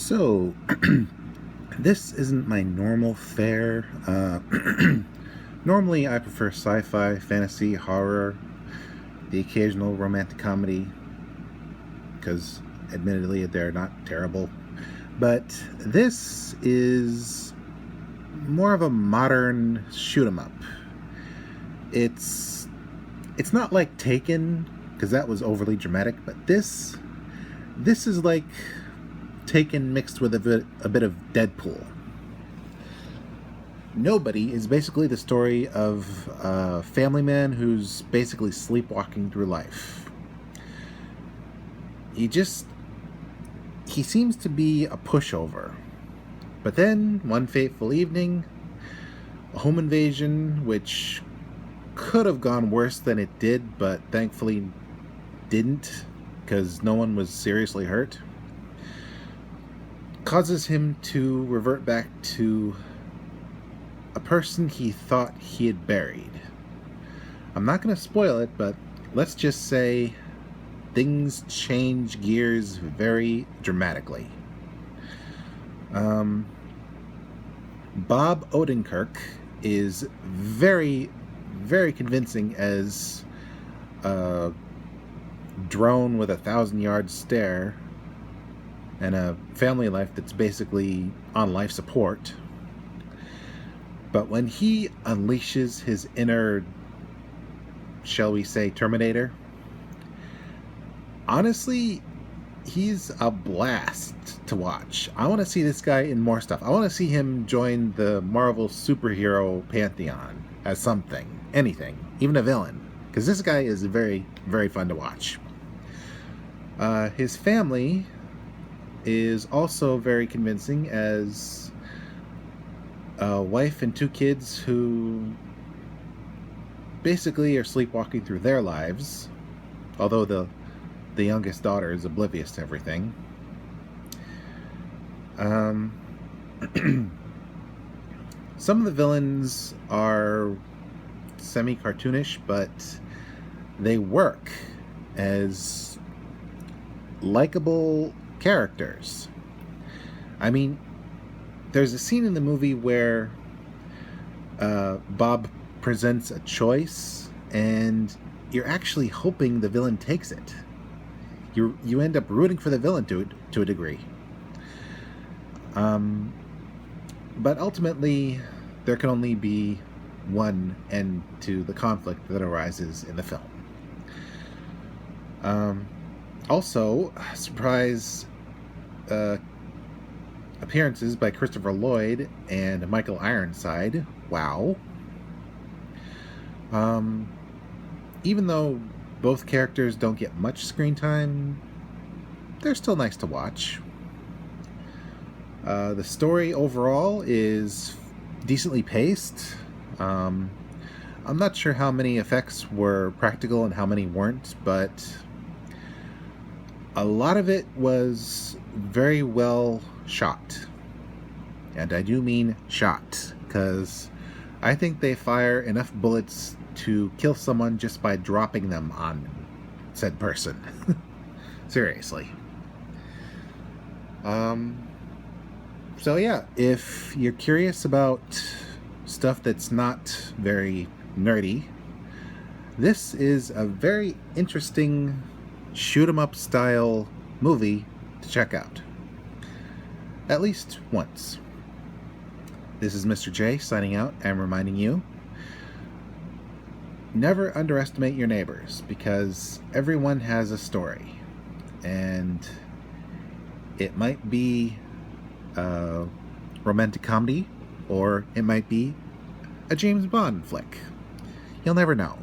So, this isn't my normal fare. Normally, I prefer sci fi, fantasy, horror, the occasional romantic comedy, because admittedly, they're not terrible. But this is more of a modern shoot 'em up. It's it's not like Taken, because that was overly dramatic, but this is like Taken mixed with a bit of Deadpool. Nobody is basically the story of a family man who's basically sleepwalking through life. He just he seems to be a pushover. But then, one fateful evening, a home invasion, which could have gone worse than it did, but thankfully didn't, because no one was seriously hurt, causes him to revert back to a person he thought he had buried. I'm not going to spoil it, but let's just say things change gears very dramatically. Bob Odenkirk is very, very convincing as a drone with 1,000-yard stare and a family life that's basically on life support. But when he unleashes his inner, shall we say, Terminator, honestly, he's a blast to watch. I want to see this guy in more stuff. I want to see him join the Marvel superhero pantheon as something, anything, even a villain, because this guy is very, very fun to watch. His family is also very convincing as a wife and two kids who basically are sleepwalking through their lives, although the youngest daughter is oblivious to everything. Some of the villains are semi-cartoonish, but they work as likable characters. I mean, there's a scene in the movie where Bob presents a choice, and you're actually hoping the villain takes it. You end up rooting for the villain to a degree. But ultimately, there can only be one end to the conflict that arises in the film. Also, surprise appearances by Christopher Lloyd and Michael Ironside. Wow. Even though both characters don't get much screen time, they're still nice to watch. The story overall is decently paced. I'm not sure how many effects were practical and how many weren't, but a lot of it was very well shot. And I do mean shot, because I think they fire enough bullets to kill someone just by dropping them on said person. Seriously. So yeah, if you're curious about stuff that's not very nerdy, this is a very interesting shoot 'em up style movie to check out. At least once. This is Mr. J signing out and reminding you, never underestimate your neighbors, because everyone has a story. And it might be a romantic comedy, or it might be a James Bond flick. You'll never know.